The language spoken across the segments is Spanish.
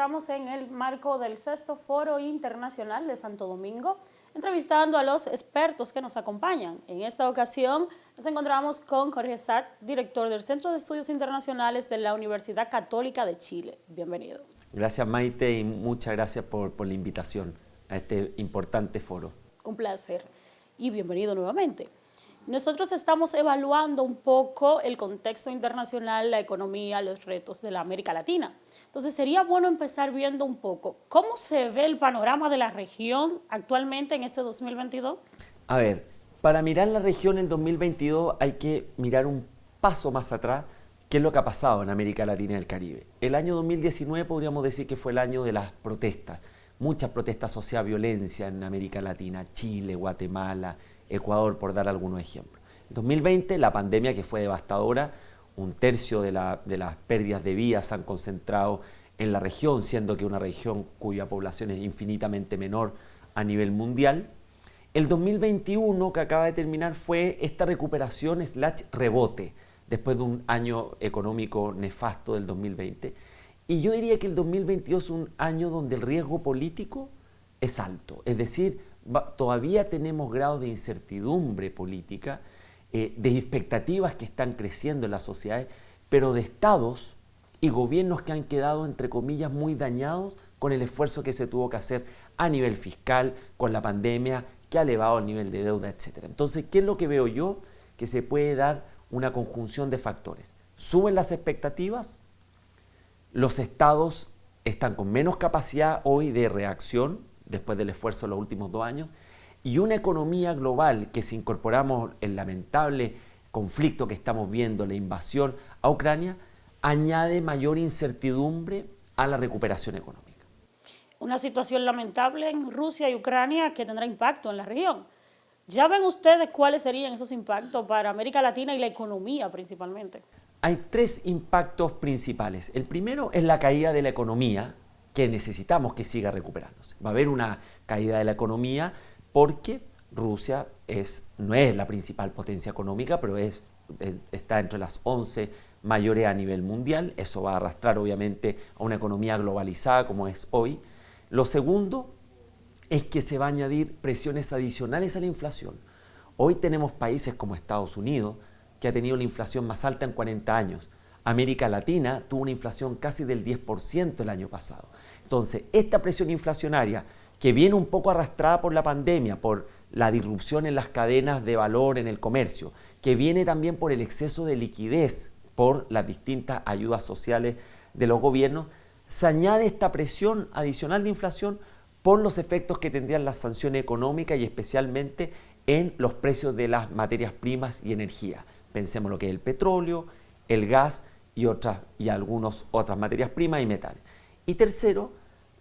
encontramos en el marco del Sexto Foro Internacional de Santo Domingo, entrevistando a los expertos que nos acompañan. En esta ocasión nos encontramos con Jorge Sack, director del Centro de Estudios Internacionales de la Universidad Católica de Chile. Bienvenido. Gracias, Maite, y muchas gracias por la invitación a este importante foro. Un placer y bienvenido nuevamente. Nosotros estamos evaluando un poco el contexto internacional, la economía, los retos de la América Latina. Entonces sería bueno empezar viendo un poco cómo se ve el panorama de la región actualmente en este 2022. A ver, para mirar la región en 2022 hay que mirar un paso más atrás, qué es lo que ha pasado en América Latina y el Caribe. El año 2019 podríamos decir que fue el año de las protestas. Muchas protestas asociadas a violencia en América Latina, Chile, Guatemala, Ecuador, por dar algunos ejemplos. En 2020, la pandemia, que fue devastadora, un tercio de las pérdidas de vidas se han concentrado en la región, siendo que una región cuya población es infinitamente menor a nivel mundial. El 2021, que acaba de terminar, fue esta recuperación / rebote, después de un año económico nefasto del 2020. Y yo diría que el 2022 es un año donde el riesgo político es alto, es decir, todavía tenemos grados de incertidumbre política, de expectativas que están creciendo en las sociedades, pero de estados y gobiernos que han quedado, entre comillas, muy dañados con el esfuerzo que se tuvo que hacer a nivel fiscal, con la pandemia, que ha elevado el nivel de deuda, etc. Entonces, ¿qué es lo que veo yo? Que se puede dar una conjunción de factores. Suben las expectativas, los estados están con menos capacidad hoy de reacción, después del esfuerzo de los últimos 2 años, y una economía global que si incorporamos el lamentable conflicto que estamos viendo, la invasión a Ucrania, añade mayor incertidumbre a la recuperación económica. Una situación lamentable en Rusia y Ucrania que tendrá impacto en la región. ¿Ya ven ustedes cuáles serían esos impactos para América Latina y la economía principalmente? Hay 3 impactos principales. El primero es la caída de la economía, que necesitamos que siga recuperándose. Va a haber una caída de la economía porque Rusia no es la principal potencia económica, pero está entre las 11 mayores a nivel mundial. Eso va a arrastrar obviamente a una economía globalizada como es hoy. Lo segundo es que se va a añadir presiones adicionales a la inflación. Hoy tenemos países como Estados Unidos, que ha tenido la inflación más alta en 40 años. América Latina tuvo una inflación casi del 10% el año pasado. Entonces, esta presión inflacionaria, que viene un poco arrastrada por la pandemia, por la disrupción en las cadenas de valor en el comercio, que viene también por el exceso de liquidez, por las distintas ayudas sociales de los gobiernos, se añade esta presión adicional de inflación por los efectos que tendrían las sanciones económicas y especialmente en los precios de las materias primas y energía. Pensemos lo que es el petróleo, el gas y algunas otras materias primas y metales. Y tercero,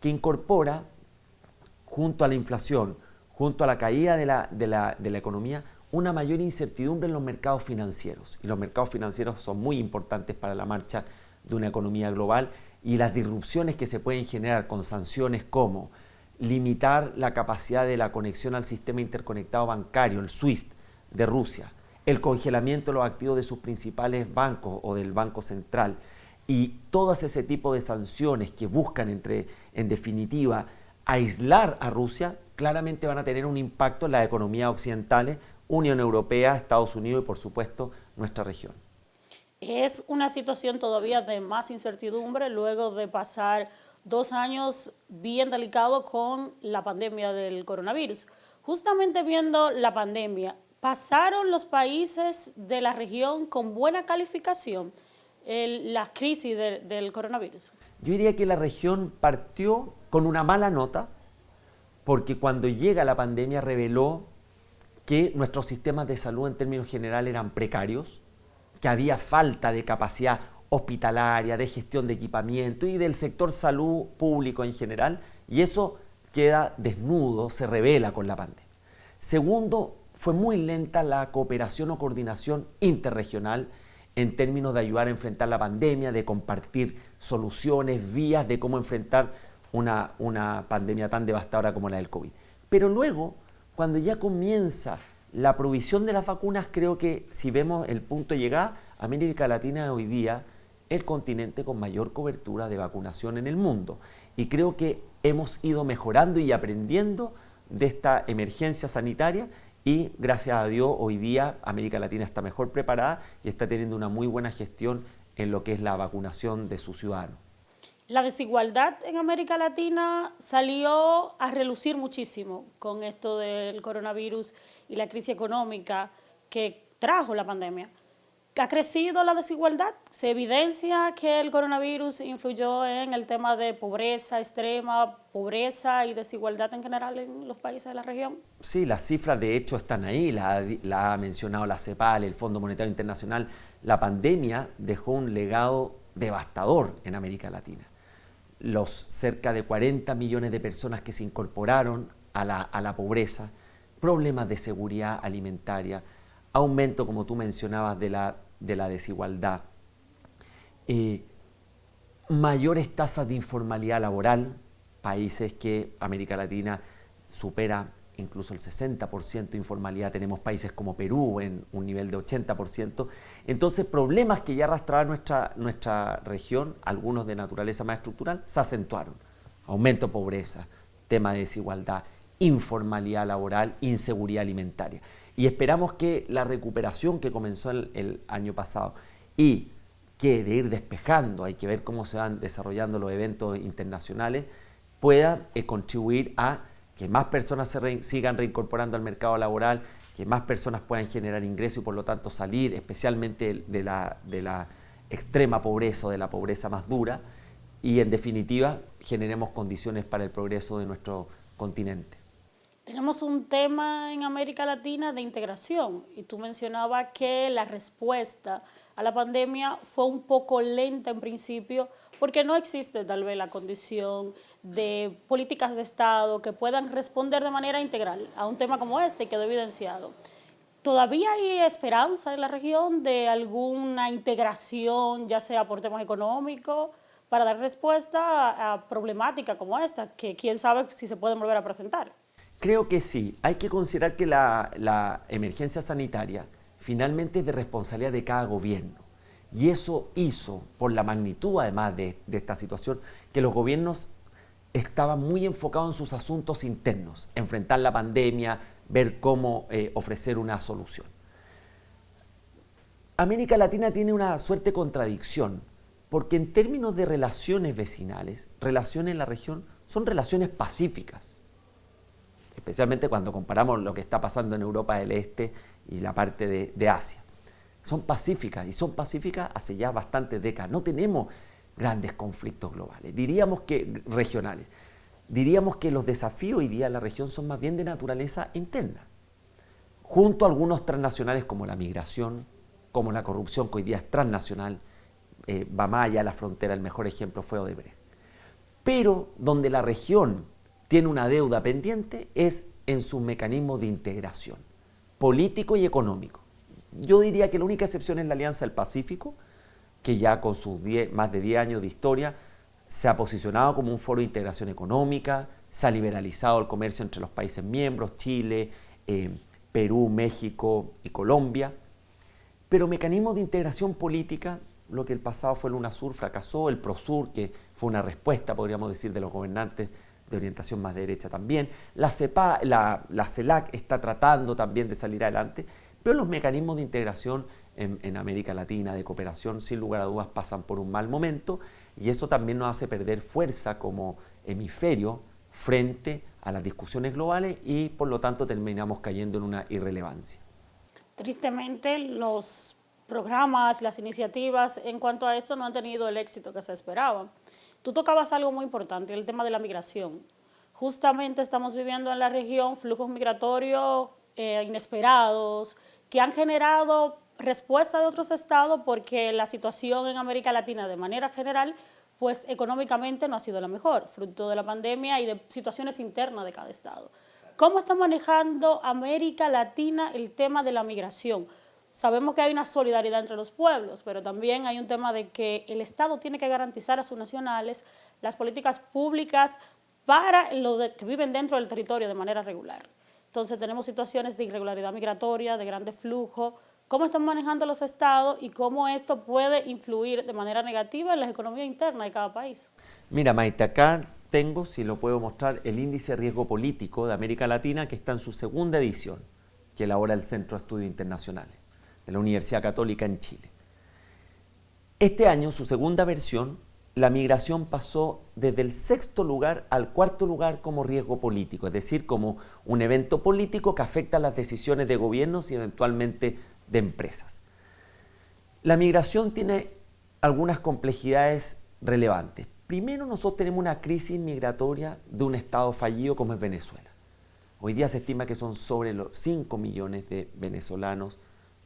que incorpora, junto a la inflación, junto a la caída de la economía, una mayor incertidumbre en los mercados financieros. Y los mercados financieros son muy importantes para la marcha de una economía global y las disrupciones que se pueden generar con sanciones como limitar la capacidad de la conexión al sistema interconectado bancario, el SWIFT de Rusia, el congelamiento de los activos de sus principales bancos o del Banco Central y todo ese tipo de sanciones que buscan, en definitiva, aislar a Rusia, claramente van a tener un impacto en las economías occidentales, Unión Europea, Estados Unidos y, por supuesto, nuestra región. Es una situación todavía de más incertidumbre luego de pasar 2 años bien delicados con la pandemia del coronavirus. Justamente viendo la pandemia, ¿pasaron los países de la región con buena calificación la crisis del coronavirus? Yo diría que la región partió con una mala nota porque cuando llega la pandemia reveló que nuestros sistemas de salud en términos generales eran precarios, que había falta de capacidad hospitalaria, de gestión de equipamiento y del sector salud público en general, y eso queda desnudo, se revela con la pandemia. Segundo, fue muy lenta la cooperación o coordinación interregional en términos de ayudar a enfrentar la pandemia, de compartir soluciones, vías de cómo enfrentar una pandemia tan devastadora como la del COVID. Pero luego, cuando ya comienza la provisión de las vacunas, creo que si vemos el punto de llegada, América Latina hoy día el continente con mayor cobertura de vacunación en el mundo. y creo que hemos ido mejorando y aprendiendo de esta emergencia sanitaria y gracias a Dios hoy día América Latina está mejor preparada y está teniendo una muy buena gestión en lo que es la vacunación de sus ciudadanos. La desigualdad en América Latina salió a relucir muchísimo con esto del coronavirus y la crisis económica que trajo la pandemia. ¿Ha crecido la desigualdad? ¿Se evidencia que el coronavirus influyó en el tema de pobreza extrema, pobreza y desigualdad en general en los países de la región? Sí, las cifras de hecho están ahí, la ha mencionado la CEPAL, el Fondo Monetario Internacional. La pandemia dejó un legado devastador en América Latina. Los cerca de 40 millones de personas que se incorporaron a la pobreza, problemas de seguridad alimentaria, aumento, como tú mencionabas, de la desigualdad, mayores tasas de informalidad laboral, países que América Latina supera incluso el 60% de informalidad, tenemos países como Perú en un nivel de 80%, entonces problemas que ya arrastraba nuestra región, algunos de naturaleza más estructural, se acentuaron. Aumento de pobreza, tema de desigualdad, informalidad laboral, inseguridad alimentaria. Y esperamos que la recuperación que comenzó el año pasado y que de ir despejando, hay que ver cómo se van desarrollando los eventos internacionales, pueda contribuir a que más personas sigan reincorporando al mercado laboral, que más personas puedan generar ingresos y por lo tanto salir especialmente de la extrema pobreza o de la pobreza más dura y en definitiva generemos condiciones para el progreso de nuestro continente. Tenemos un tema en América Latina de integración y tú mencionabas que la respuesta a la pandemia fue un poco lenta en principio porque no existe tal vez la condición de políticas de Estado que puedan responder de manera integral a un tema como este que quedó evidenciado. ¿Todavía hay esperanza en la región de alguna integración, ya sea por temas económicos, para dar respuesta a problemáticas como esta, que quién sabe si se pueden volver a presentar? Creo que sí. Hay que considerar que la emergencia sanitaria finalmente es de responsabilidad de cada gobierno. Y eso hizo, por la magnitud además de esta situación, que los gobiernos estaban muy enfocados en sus asuntos internos, enfrentar la pandemia, ver cómo ofrecer una solución. América Latina tiene una suerte contradicción, porque en términos de relaciones vecinales, relaciones en la región son relaciones pacíficas. Especialmente cuando comparamos lo que está pasando en Europa del Este y la parte de Asia. Son pacíficas y son pacíficas hace ya bastantes décadas. No tenemos grandes conflictos globales, diríamos que regionales. Diríamos que los desafíos hoy día en la región son más bien de naturaleza interna, junto a algunos transnacionales como la migración, como la corrupción que hoy día es transnacional, va más allá de la frontera, el mejor ejemplo fue Odebrecht. Pero donde la región tiene una deuda pendiente es en sus mecanismos de integración, político y económico. Yo diría que la única excepción es la Alianza del Pacífico, que ya con sus más de 10 años de historia se ha posicionado como un foro de integración económica, se ha liberalizado el comercio entre los países miembros, Chile, Perú, México y Colombia. Pero mecanismos de integración política, lo que el pasado fue el UNASUR fracasó, el PROSUR, que fue una respuesta, podríamos decir, de los gobernantes de orientación más derecha también. La CELAC está tratando también de salir adelante, pero los mecanismos de integración en América Latina, de cooperación, sin lugar a dudas, pasan por un mal momento y eso también nos hace perder fuerza como hemisferio frente a las discusiones globales y por lo tanto terminamos cayendo en una irrelevancia. Tristemente, los programas, las iniciativas en cuanto a esto no han tenido el éxito que se esperaba. Tú tocabas algo muy importante, el tema de la migración. Justamente estamos viviendo en la región flujos migratorios inesperados que han generado respuesta de otros estados porque la situación en América Latina de manera general, pues económicamente no ha sido la mejor, fruto de la pandemia y de situaciones internas de cada estado. ¿Cómo está manejando América Latina el tema de la migración? Sabemos que hay una solidaridad entre los pueblos, pero también hay un tema de que el Estado tiene que garantizar a sus nacionales las políticas públicas para los que viven dentro del territorio de manera regular. Entonces tenemos situaciones de irregularidad migratoria, de grandes flujos. ¿Cómo están manejando los estados y cómo esto puede influir de manera negativa en la economía interna de cada país? Mira, Maite, acá tengo, si lo puedo mostrar, el índice de riesgo político de América Latina, que está en su segunda edición, que elabora el Centro de Estudios Internacionales de la Universidad Católica en Chile. Este año, su segunda versión, la migración pasó desde el 6º lugar al 4º lugar como riesgo político, es decir, como un evento político que afecta las decisiones de gobiernos y eventualmente de empresas. La migración tiene algunas complejidades relevantes. Primero, nosotros tenemos una crisis migratoria de un estado fallido como es Venezuela. Hoy día se estima que son sobre los 5 millones de venezolanos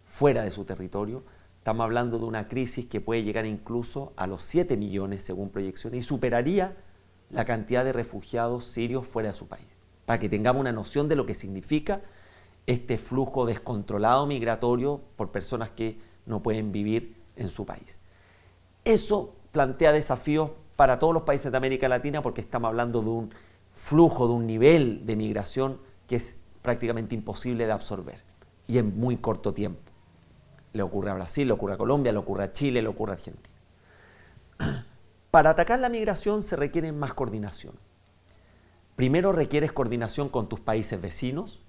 fuera de su territorio. Estamos hablando de una crisis que puede llegar incluso a los 7 millones según proyecciones y superaría la cantidad de refugiados sirios fuera de su país. Para que tengamos una noción de lo que significa este flujo descontrolado migratorio por personas que no pueden vivir en su país. Eso plantea desafíos para todos los países de América Latina porque estamos hablando de un flujo, de un nivel de migración que es prácticamente imposible de absorber y en muy corto tiempo. Le ocurre a Brasil, le ocurre a Colombia, le ocurre a Chile, le ocurre a Argentina. Para atacar la migración se requiere más coordinación. Primero requieres coordinación con tus países vecinos,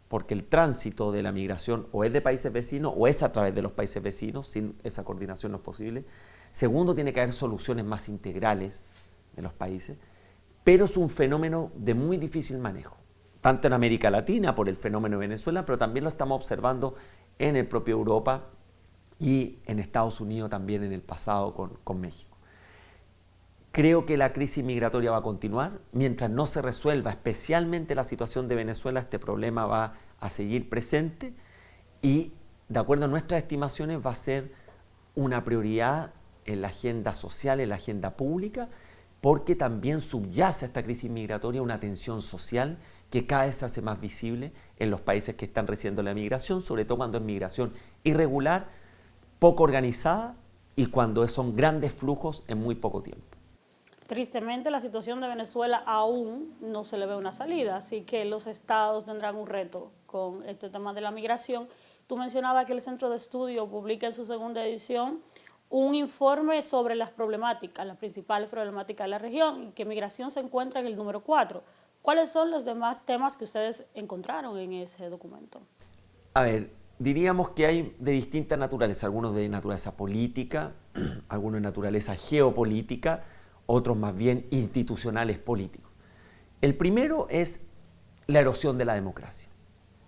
porque el tránsito de la migración o es de países vecinos o es a través de los países vecinos, sin esa coordinación no es posible. Segundo, tiene que haber soluciones más integrales de los países, pero es un fenómeno de muy difícil manejo, tanto en América Latina por el fenómeno de Venezuela, pero también lo estamos observando en el propio Europa y en Estados Unidos también en el pasado con México. Creo que la crisis migratoria va a continuar. Mientras no se resuelva especialmente la situación de Venezuela, este problema va a seguir presente y, de acuerdo a nuestras estimaciones, va a ser una prioridad en la agenda social, en la agenda pública, porque también subyace a esta crisis migratoria una tensión social que cada vez se hace más visible en los países que están recibiendo la migración, sobre todo cuando es migración irregular, poco organizada y cuando son grandes flujos en muy poco tiempo. Tristemente, la situación de Venezuela aún no se le ve una salida, así que los estados tendrán un reto con este tema de la migración. Tú mencionabas que el Centro de Estudio publica en su segunda edición un informe sobre las principales problemáticas de la región, y que migración se encuentra en el número 4. ¿Cuáles son los demás temas que ustedes encontraron en ese documento? A ver, diríamos que hay de distinta naturaleza, algunos de naturaleza política, algunos de naturaleza geopolítica, otros más bien institucionales políticos. El primero es la erosión de la democracia.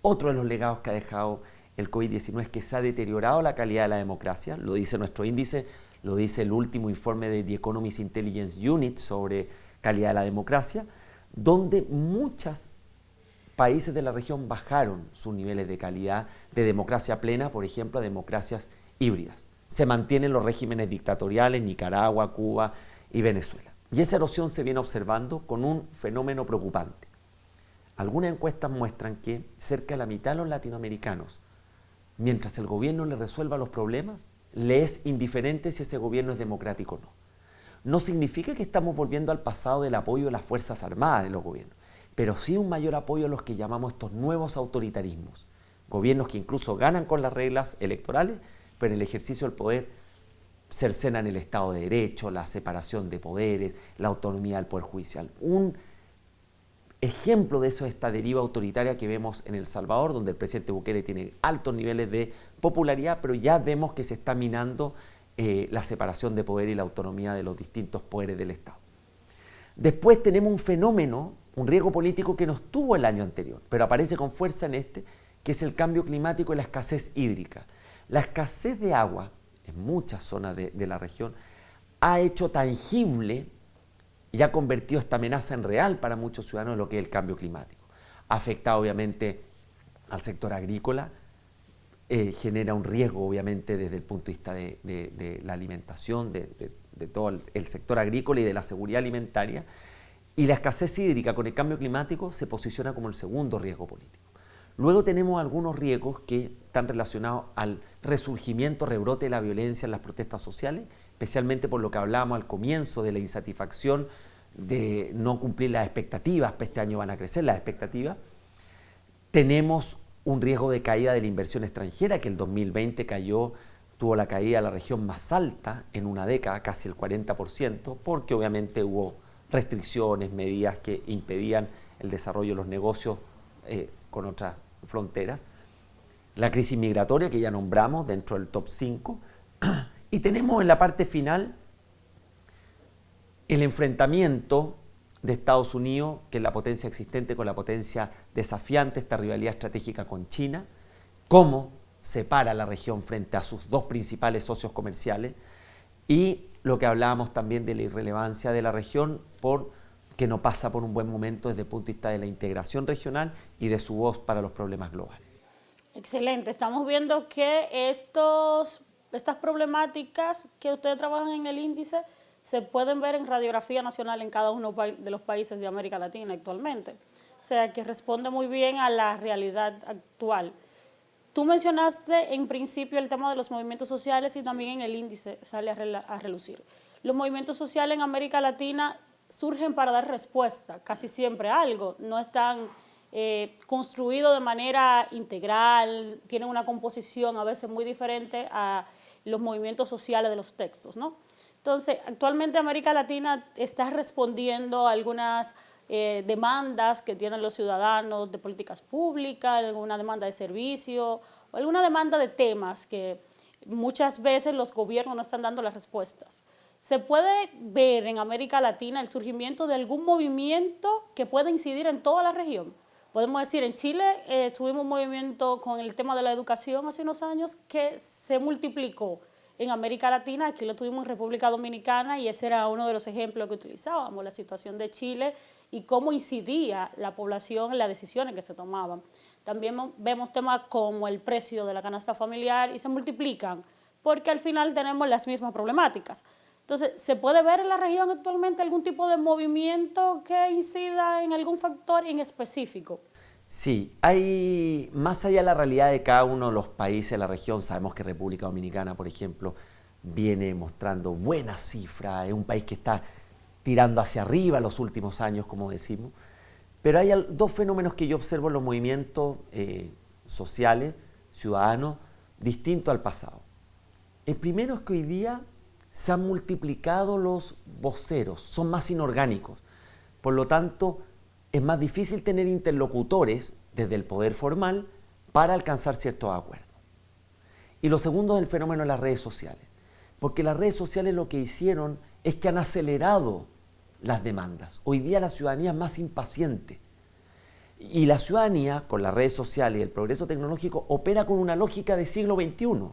Otro de los legados que ha dejado el COVID-19 es que se ha deteriorado la calidad de la democracia, lo dice nuestro índice, lo dice el último informe de The Economist Intelligence Unit sobre calidad de la democracia, donde muchos países de la región bajaron sus niveles de calidad de democracia plena, por ejemplo, a democracias híbridas. Se mantienen los regímenes dictatoriales, Nicaragua, Cuba y Venezuela. Y esa erosión se viene observando con un fenómeno preocupante. Algunas encuestas muestran que cerca de la mitad de los latinoamericanos, mientras el gobierno le resuelva los problemas, le es indiferente si ese gobierno es democrático o no. No significa que estamos volviendo al pasado del apoyo de las Fuerzas Armadas de los gobiernos, pero sí un mayor apoyo a los que llamamos estos nuevos autoritarismos. Gobiernos que incluso ganan con las reglas electorales, pero en el ejercicio del poder cercenan el Estado de Derecho, la separación de poderes, la autonomía del Poder Judicial. Un ejemplo de eso es esta deriva autoritaria que vemos en El Salvador, donde el presidente Bukele tiene altos niveles de popularidad, pero ya vemos que se está minando la separación de poder y la autonomía de los distintos poderes del Estado. Después tenemos un fenómeno, un riesgo político que no estuvo el año anterior, pero aparece con fuerza en este, que es el cambio climático y la escasez hídrica. La escasez de agua en muchas zonas de la región ha hecho tangible y ha convertido esta amenaza en real para muchos ciudadanos en lo que es el cambio climático. Ha afectado obviamente al sector agrícola, genera un riesgo obviamente desde el punto de vista de la alimentación, de todo el sector agrícola y de la seguridad alimentaria, y la escasez hídrica con el cambio climático se posiciona como el segundo riesgo político. Luego tenemos algunos riesgos que están relacionados al resurgimiento, rebrote de la violencia en las protestas sociales, especialmente por lo que hablábamos al comienzo de la insatisfacción de no cumplir las expectativas, pues este año van a crecer las expectativas. Tenemos un riesgo de caída de la inversión extranjera, que el 2020 tuvo la caída de la región más alta en una década, casi el 40%, porque obviamente hubo restricciones, medidas que impedían el desarrollo de los negocios con otras fronteras, la crisis migratoria que ya nombramos dentro del top 5, y tenemos en la parte final el enfrentamiento de Estados Unidos, que es la potencia existente, con la potencia desafiante, esta rivalidad estratégica con China, cómo separa la región frente a sus dos principales socios comerciales, y lo que hablábamos también de la irrelevancia de la región que no pasa por un buen momento desde el punto de vista de la integración regional y de su voz para los problemas globales. Excelente, estamos viendo que estas problemáticas que ustedes trabajan en el índice se pueden ver en radiografía nacional en cada uno de los países de América Latina actualmente. O sea, que responde muy bien a la realidad actual. Tú mencionaste en principio el tema de los movimientos sociales y también en el índice sale a relucir. Los movimientos sociales en América Latina surgen para dar respuesta, casi siempre a algo, no están construidos de manera integral, tienen una composición a veces muy diferente a los movimientos sociales de los textos, ¿no? Entonces, actualmente América Latina está respondiendo a algunas demandas que tienen los ciudadanos de políticas públicas, alguna demanda de servicio, o alguna demanda de temas que muchas veces los gobiernos no están dando las respuestas. ¿Se puede ver en América Latina el surgimiento de algún movimiento que pueda incidir en toda la región? Podemos decir, en Chile tuvimos un movimiento con el tema de la educación hace unos años que se multiplicó en América Latina, aquí lo tuvimos en República Dominicana y ese era uno de los ejemplos que utilizábamos, la situación de Chile y cómo incidía la población en las decisiones que se tomaban. También vemos temas como el precio de la canasta familiar y se multiplican porque al final tenemos las mismas problemáticas. Entonces, ¿se puede ver en la región actualmente algún tipo de movimiento que incida en algún factor en específico? Sí, hay más allá de la realidad de cada uno de los países de la región. Sabemos que República Dominicana, por ejemplo, viene mostrando buenas cifras, es un país que está tirando hacia arriba los últimos años, como decimos, pero hay dos fenómenos que yo observo en los movimientos sociales, ciudadanos, distintos al pasado. El primero es que hoy día se han multiplicado los voceros, son más inorgánicos, por lo tanto, es más difícil tener interlocutores desde el poder formal para alcanzar ciertos acuerdos. Y lo segundo es el fenómeno de las redes sociales, porque las redes sociales lo que hicieron es que han acelerado las demandas. Hoy día la ciudadanía es más impaciente y la ciudadanía, con las redes sociales y el progreso tecnológico, opera con una lógica del siglo XXI,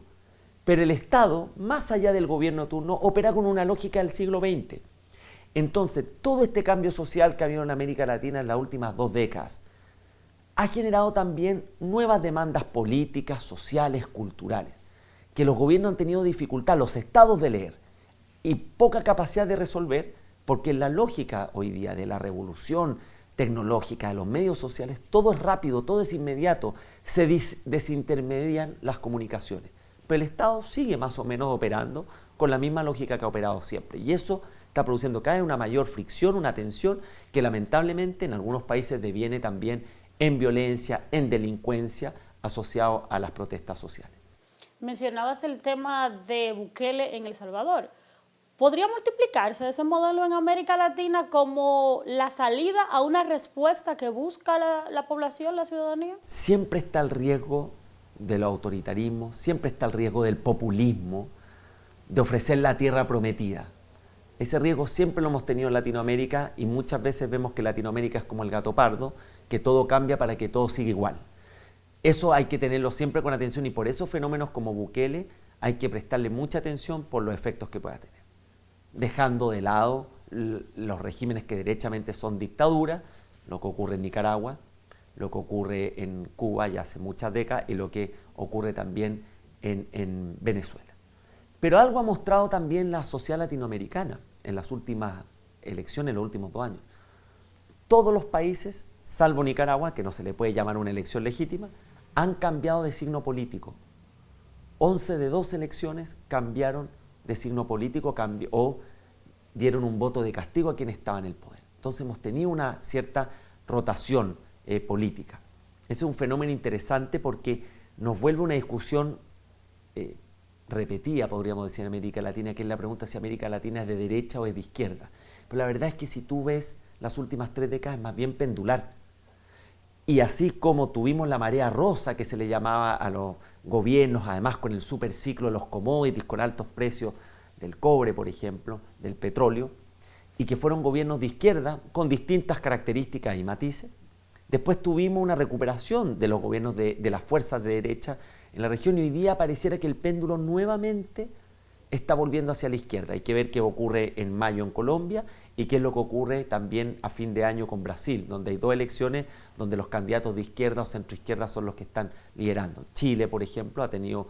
pero el Estado, más allá del gobierno de turno, opera con una lógica del siglo XX. Entonces, todo este cambio social que ha habido en América Latina en las últimas 2 décadas ha generado también nuevas demandas políticas, sociales, culturales, que los gobiernos han tenido dificultad, los estados de leer, y poca capacidad de resolver, porque en la lógica hoy día de la revolución tecnológica, de los medios sociales, todo es rápido, todo es inmediato, se desintermedian las comunicaciones. Pero el Estado sigue más o menos operando con la misma lógica que ha operado siempre, y eso está produciendo cada vez una mayor fricción, una tensión que lamentablemente en algunos países deviene también en violencia, en delincuencia, asociado a las protestas sociales. Mencionabas el tema de Bukele en El Salvador. ¿Podría multiplicarse ese modelo en América Latina como la salida a una respuesta que busca la población, la ciudadanía? Siempre está el riesgo del autoritarismo, siempre está el riesgo del populismo, de ofrecer la tierra prometida. Ese riesgo siempre lo hemos tenido en Latinoamérica y muchas veces vemos que Latinoamérica es como el gato pardo, que todo cambia para que todo siga igual. Eso hay que tenerlo siempre con atención y por esos fenómenos como Bukele hay que prestarle mucha atención por los efectos que pueda tener. Dejando de lado los regímenes que derechamente son dictaduras, lo que ocurre en Nicaragua, lo que ocurre en Cuba ya hace muchas décadas y lo que ocurre también en Venezuela. Pero algo ha mostrado también la sociedad latinoamericana en las últimas elecciones, en los últimos 2 años. Todos los países, salvo Nicaragua, que no se le puede llamar una elección legítima, han cambiado de signo político. 11 de 12 elecciones cambiaron de signo político o dieron un voto de castigo a quien estaba en el poder. Entonces hemos tenido una cierta rotación política. Ese es un fenómeno interesante porque nos vuelve una discusión repetida, podríamos decir, en América Latina, que es la pregunta si América Latina es de derecha o es de izquierda. pero la verdad es que si tú ves las últimas 3 décadas es más bien pendular. Y así como tuvimos la marea rosa que se le llamaba a los gobiernos, además con el superciclo de los commodities, con altos precios del cobre, por ejemplo, del petróleo, y que fueron gobiernos de izquierda con distintas características y matices. Después tuvimos una recuperación de los gobiernos de las fuerzas de derecha en la región y hoy día pareciera que el péndulo nuevamente está volviendo hacia la izquierda. Hay que ver qué ocurre en mayo en Colombia y qué es lo que ocurre también a fin de año con Brasil, donde hay 2 elecciones donde los candidatos de izquierda o centroizquierda son los que están liderando. Chile, por ejemplo, ha tenido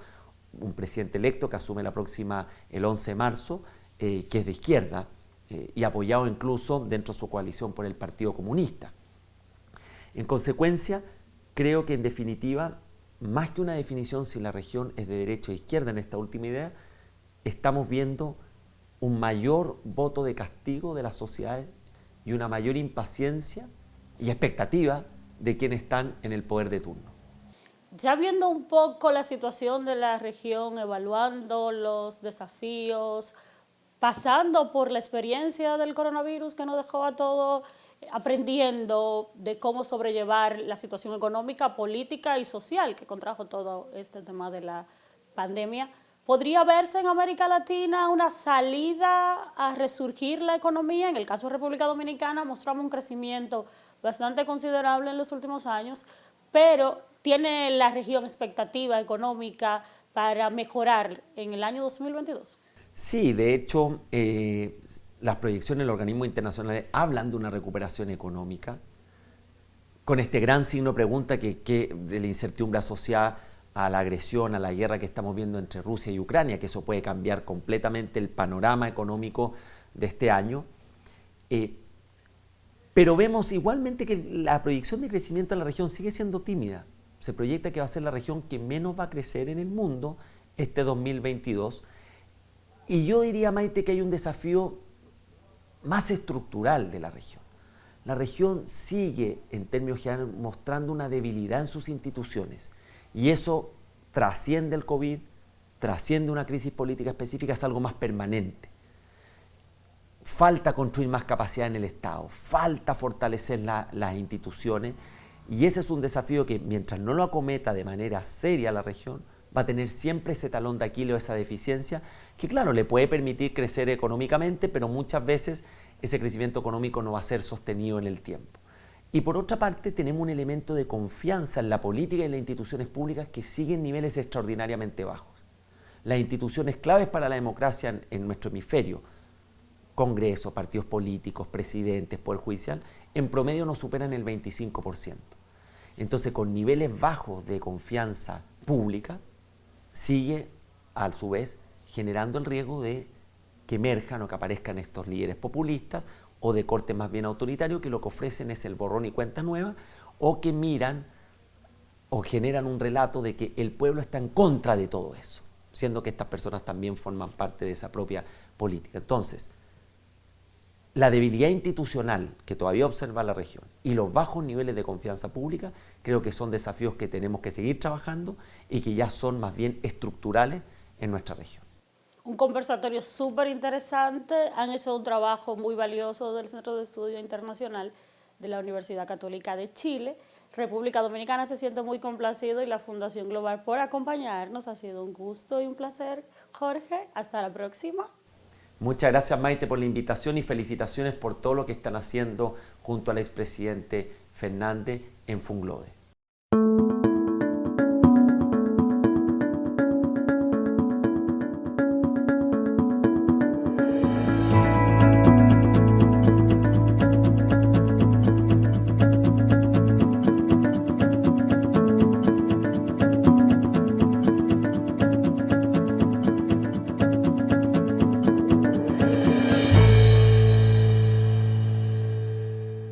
un presidente electo que asume el 11 de marzo, que es de izquierda y apoyado incluso dentro de su coalición por el Partido Comunista. En consecuencia, creo que en definitiva, más que una definición si la región es de derecha o izquierda en esta última idea, estamos viendo un mayor voto de castigo de las sociedades y una mayor impaciencia y expectativa de quienes están en el poder de turno. Ya viendo un poco la situación de la región, evaluando los desafíos, pasando por la experiencia del coronavirus que nos dejó a todos aprendiendo de cómo sobrellevar la situación económica, política y social que contrajo todo este tema de la pandemia, ¿podría verse en América Latina una salida a resurgir la economía? En el caso de República Dominicana mostramos un crecimiento bastante considerable en los últimos años, pero ¿tiene la región expectativa económica para mejorar en el año 2022? Sí, de hecho, las proyecciones de los organismos internacionales hablan de una recuperación económica, con este gran signo de pregunta que de la incertidumbre asociada a la agresión, a la guerra que estamos viendo entre Rusia y Ucrania, que eso puede cambiar completamente el panorama económico de este año. Pero vemos igualmente que la proyección de crecimiento en la región sigue siendo tímida. Se proyecta que va a ser la región que menos va a crecer en el mundo este 2022. Y yo diría, Maite, que hay un desafío más estructural de la región. La región sigue, en términos generales, mostrando una debilidad en sus instituciones. Y eso trasciende el COVID, trasciende una crisis política específica, es algo más permanente. Falta construir más capacidad en el Estado, falta fortalecer las instituciones, y ese es un desafío que mientras no lo acometa de manera seria la región, va a tener siempre ese talón de Aquiles o esa deficiencia que, claro, le puede permitir crecer económicamente, pero muchas veces ese crecimiento económico no va a ser sostenido en el tiempo. Y por otra parte, tenemos un elemento de confianza en la política y en las instituciones públicas que siguen niveles extraordinariamente bajos. Las instituciones claves para la democracia en nuestro hemisferio, Congreso, partidos políticos, presidentes, Poder Judicial, en promedio no superan el 25%. Entonces, con niveles bajos de confianza pública, sigue, a su vez, generando el riesgo de que emerjan o que aparezcan estos líderes populistas o de corte más bien autoritario, que lo que ofrecen es el borrón y cuenta nueva, o que miran o generan un relato de que el pueblo está en contra de todo eso, siendo que estas personas también forman parte de esa propia política. Entonces, la debilidad institucional que todavía observa la región y los bajos niveles de confianza pública creo que son desafíos que tenemos que seguir trabajando y que ya son más bien estructurales en nuestra región. Un conversatorio súper interesante. Han hecho un trabajo muy valioso del Centro de Estudio Internacional de la Universidad Católica de Chile. República Dominicana se siente muy complacido y la Fundación Global por acompañarnos. Ha sido un gusto y un placer, Jorge. Hasta la próxima. Muchas gracias, Maite, por la invitación y felicitaciones por todo lo que están haciendo junto al expresidente Fernández en Funglode.